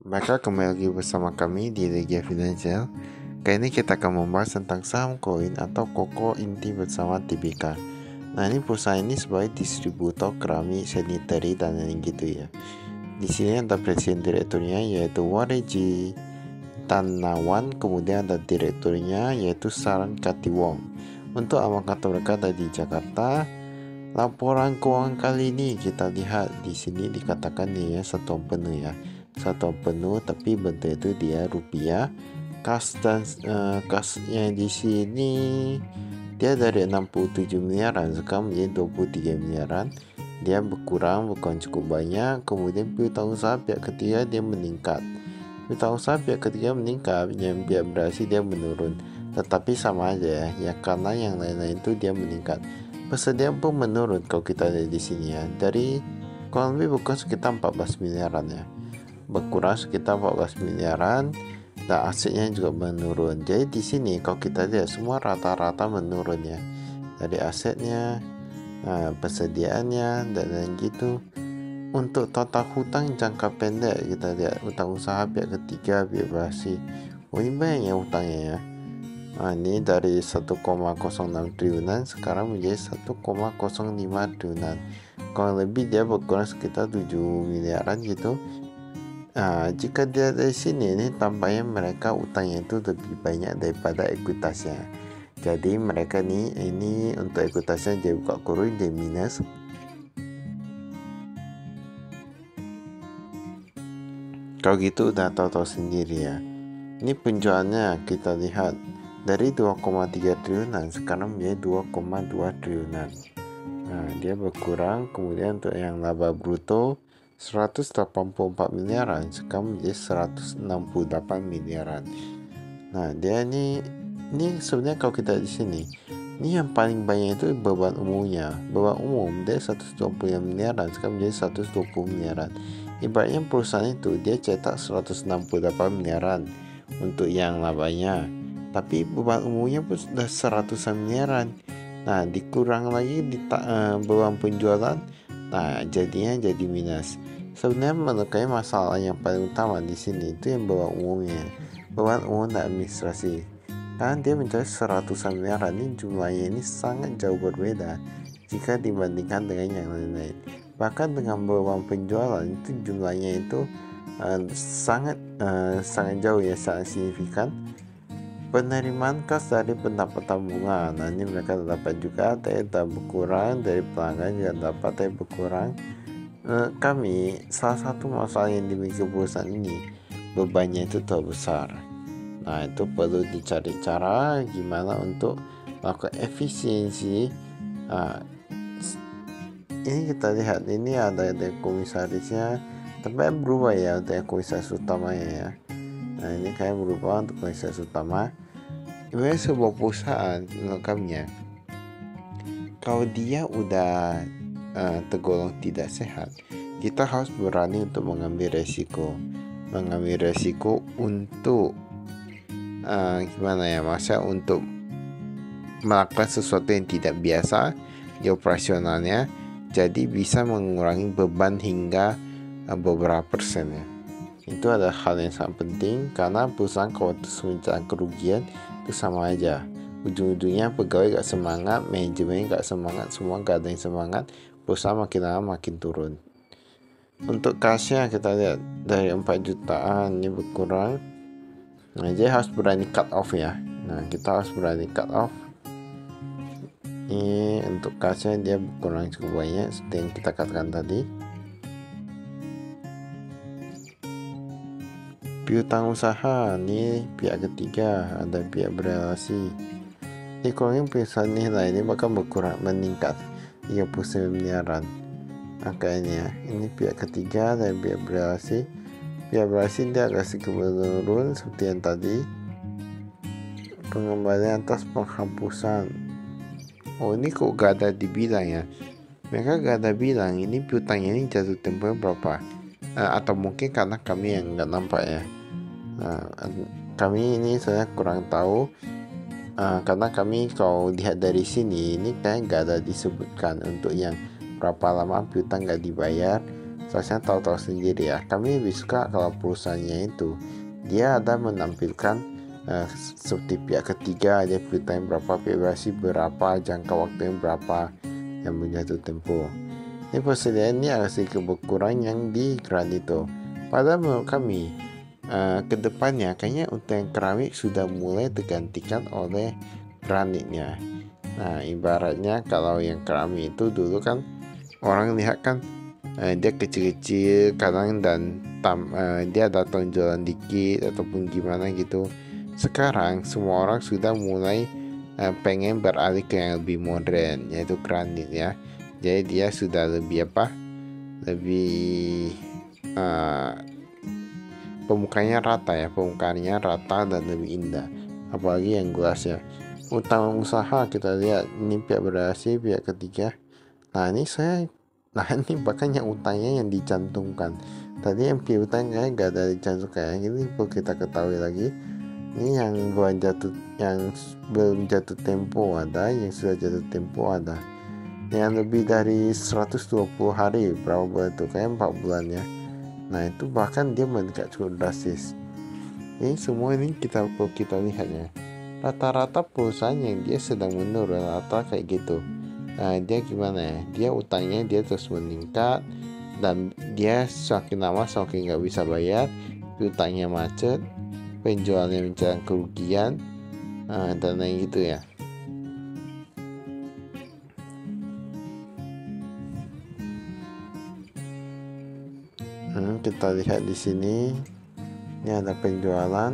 Maka kembali lagi bersama kami di Legia Financial. Kali ini kita akan membahas tentang saham koin atau Koko Inti bersama TBK. Nah, ini perusahaan ini sebagai distributor keramik, sanitary dan lain gitu ya. Di sini ada presiden direkturnya yaitu Wareji Tanawan, kemudian ada direkturnya yaitu Saran Katiwong. Untuk alamat kantor mereka ada di Jakarta. Laporan keuangan kali ini kita lihat di sini dikatakan ya satuan penuh ya. Satuan penuh tapi bentuk itu dia rupiah. Kas dan kasnya di sini dia dari 67 miliaran sekarang menjadi 23 miliaran. Dia berkurang bukan cukup banyak. Kemudian piutang usaha pihak ketiga dia meningkat. Piutang usaha pihak ketiga meningkat, yang pihak berhasil dia menurun. Tetapi sama aja ya karena yang lain-lain itu dia meningkat. Persediaan pun menurun kalau kita lihat di sini ya. Dari kurang lebih bukan sekitar 14 miliaran ya. Berkurang sekitar 14 miliaran dan asetnya juga menurun. Jadi di sini kalau kita lihat semua rata-rata menurun ya. Dari asetnya, persediaannya dan lain gitu. Untuk total hutang jangka pendek kita lihat hutang usaha pihak ketiga pihak berhasil. Oh ini banyak ya hutangnya ya. Ini dari 1,06 triliunan sekarang menjadi 1,05 triliunan. Kalau lebih dia berkurang sekitar 7 miliaran gitu. Jika dia dari sini ini tampaknya mereka utangnya itu lebih banyak daripada ekuitasnya. Jadi mereka ini untuk ekuitasnya jadi buka kurung jadi minus. Kalau gitu udah tahu-tahu sendiri ya. Ini penjualannya kita lihat dari 2,3 triliunan sekarang menjadi 2,2 triliunan. Nah, dia berkurang. Kemudian untuk yang laba bruto 184 miliaran sekarang menjadi 168 miliaran. Nah, dia ini sebenarnya kalau kita di sini ini yang paling banyak itu beban umumnya. Beban umum dia 120 miliaran sekarang menjadi 120 miliaran. Ibaratnya perusahaan itu dia cetak 168 miliaran untuk yang labanya, tapi beban umumnya pun sudah 100 miliaran. Nah, dikurang lagi beban penjualan, nah jadinya jadi minus. Sebenarnya menurut saya masalah yang paling utama di sini itu yang beban umumnya, beban umum dan administrasi. Karena dia mencapai 100 miliaran, ini jumlahnya ini sangat jauh berbeda jika dibandingkan dengan yang lain-lain. Bahkan dengan beban penjualan itu jumlahnya itu sangat jauh ya, sangat signifikan. Penerimaan kas dari pendapatan bunga, nah ini mereka dapat juga, tapi berkurang. Dari pelanggan juga dapat, tapi berkurang. Kami salah satu masalah yang dimiliki perusahaan ini bebannya itu terlalu besar. Nah itu perlu dicari cara gimana untuk melakukan efisiensi. Ini kita lihat ini ada komisarisnya, tapi berubah ya untuk komisaris utamanya ya. Nah ini kayak berubah untuk komisaris utama. Ini sebuah perusahaan menurut kami ya, kalau dia udah tergolong tidak sehat, kita harus berani untuk mengambil resiko untuk gimana ya, masa untuk melakukan sesuatu yang tidak biasa di operasionalnya, jadi bisa mengurangi beban hingga beberapa persen ya. Itu adalah hal yang sangat penting karena perusahaan kalau terus mencapai kerugian itu sama aja, ujung-ujungnya pegawai gak semangat, manajemen gak semangat, semua gak ada yang semangat, perusahaan makin lama makin turun. Untuk kasnya kita lihat dari 4 jutaan ini berkurang. Nah jadi harus berani cut off ya. Nah kita harus berani cut off. Ini untuk kasnya dia berkurang cukup banyak seperti yang kita katakan tadi. Piutang usaha ini pihak ketiga, ada pihak berelasi. Dikurangin perusahaan nilai ini bahkan berkurang, meningkat 39 miliaran angkanya. Ini pihak ketiga dan pihak berelasi. Pihak berelasi dia agak sedikit menurun seperti yang tadi. Pengembalian atas penghapusan. Oh ini kok gak ada dibilang ya. Mereka gak ada bilang ini piutangnya ini jatuh temponya berapa. Atau mungkin karena kami yang gak nampak ya. Kami ini saya kurang tahu karena kami kalau lihat dari sini ini kayak gak ada disebutkan untuk yang berapa lama piutang gak dibayar Soalnya tahu-tahu sendiri ya, kami lebih suka kalau perusahaannya itu dia ada menampilkan seperti pihak ketiga, dia time berapa, durasi berapa, jangka waktunya berapa yang menjatuh tempo. Ini persediaan ini agak sedikit berkurang yang di granito. Padahal menurut kami kedepannya kayaknya untuk yang keramik sudah mulai tergantikan oleh granitnya. Nah, ibaratnya kalau yang keramik itu dulu kan orang lihat kan dia kecil-kecil kadang dan dia ada tonjolan dikit ataupun gimana gitu. Sekarang semua orang sudah mulai pengen beralih ke yang lebih modern, yaitu granit ya. Jadi dia sudah lebih lebih permukaannya rata dan lebih indah. Apalagi yang gelas ya. Utama usaha kita lihat ini pihak berdasi, pihak ketiga. Nah ini bahkan yang utangnya yang dicantumkan. Tadi yang piutang kayak gak ada dicantumkan. Ini perlu kita ketahui lagi. Ini yang belum jatuh tempo ada, yang sudah jatuh tempo ada. Yang lebih dari 120 hari, berapa bulan itu? Kayak 4 bulan ya. Nah itu bahkan dia meningkat cukup drastis. Ini semua ini kita lihat ya. Rata-rata perusahaan yang dia sedang menurun rata kayak gitu. Nah, dia gimana ya? Dia utangnya dia terus meningkat dan dia semakin lama semakin nggak bisa bayar, utangnya macet, penjualnya mencatat kerugian, dan lain gitu ya. Kita lihat di sini, ini ada penjualan,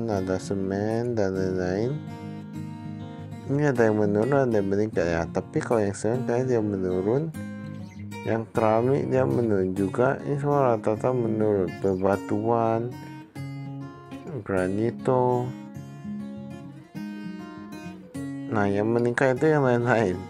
ada semen dan lain-lain. Ini ada yang menurun, ada yang meningkat ya. Tapi kalau yang semen kayaknya dia menurun, yang keramik dia menurun juga. Ini semua rata-rata menurun. Bebatuan, granito. Nah yang meningkat itu yang lain-lain.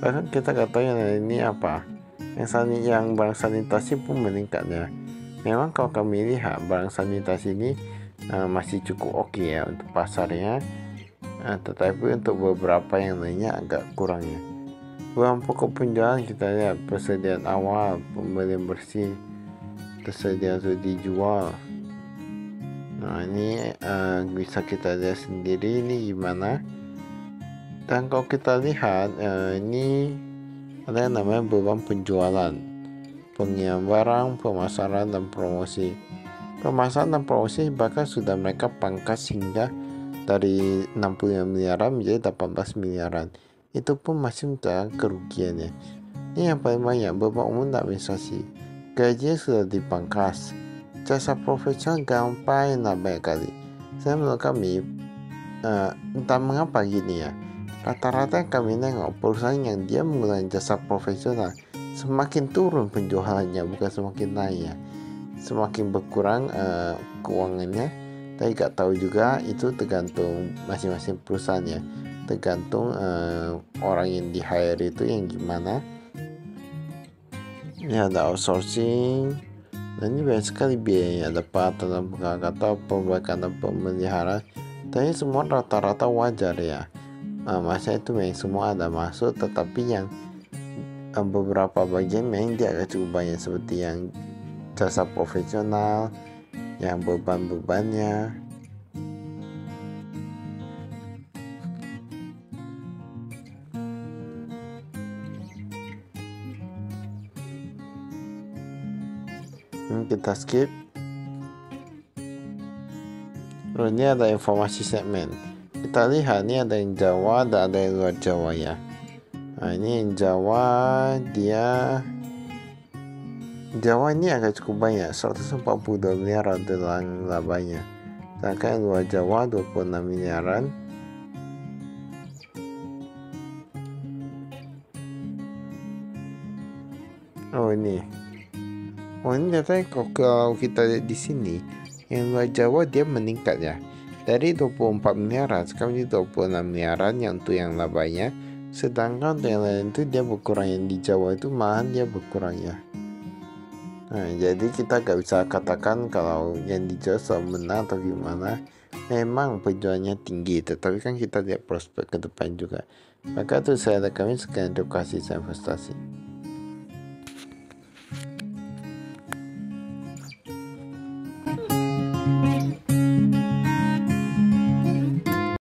Bahkan kita nggak tahu yang lain ini apa. Yang barang sanitasi pun meningkatnya. Memang kalau kami lihat barang sanitasi ini masih cukup oke ya untuk pasarnya, tetapi untuk beberapa yang lainnya agak kurang ya. Bahan pokok penjualan kita lihat persediaan awal, pembelian bersih, tersedia untuk dijual. Nah ini bisa kita lihat sendiri ini gimana. Dan kalau kita lihat ini ada yang namanya beban penjualan, pengiriman barang, pemasaran dan promosi. Pemasaran dan promosi bahkan sudah mereka pangkas hingga dari 65 miliaran menjadi 18 miliaran. Itu pun masih mencatat kerugiannya. Ini yang paling banyak, beban umum dan administrasi. Gaji sudah dipangkas. Jasa profesional gampang dan banyak kali. Saya menurut kami entah mengapa gini ya. Rata-rata yang kami nengok perusahaan yang dia menggunakan jasa profesional semakin turun penjualannya, bukan semakin naik ya. Semakin berkurang keuangannya. Tapi gak tahu juga, itu tergantung masing-masing perusahaan ya. Tergantung orang yang di hire itu yang gimana. Ini ada outsourcing. Dan ini banyak sekali biayanya. Ada pelatihan, pengangkatan, perbaikan dan pemeliharaan. Tapi semua rata-rata wajar ya. Masa itu memang semua ada masuk, tetapi yang beberapa bagian memang dia agak cukup banyak, seperti yang jasa profesional, yang beban-bebannya. Kita skip. Lalu ini ada informasi segmen. Kita lihat ini ada yang Jawa dan ada yang luar Jawa ya. Nah ini yang Jawa, Jawa ini agak cukup banyak, 142 miliaran dalam labanya. Sedangkan yang luar Jawa 26 miliaran. ini datanya kalau kita lihat di sini, yang luar Jawa dia meningkat ya. Dari 24 miliaran sekarang jadi 26 miliaran yang untuk yang labanya. Sedangkan untuk yang lain itu dia berkurang, yang di Jawa itu malahan dia berkurang ya. Nah jadi kita gak bisa katakan kalau yang di Jawa selalu menang atau gimana. Memang penjualannya tinggi, tetapi kan kita lihat prospek ke depan juga. Maka itu saya ada kami sekian edukasi investasi.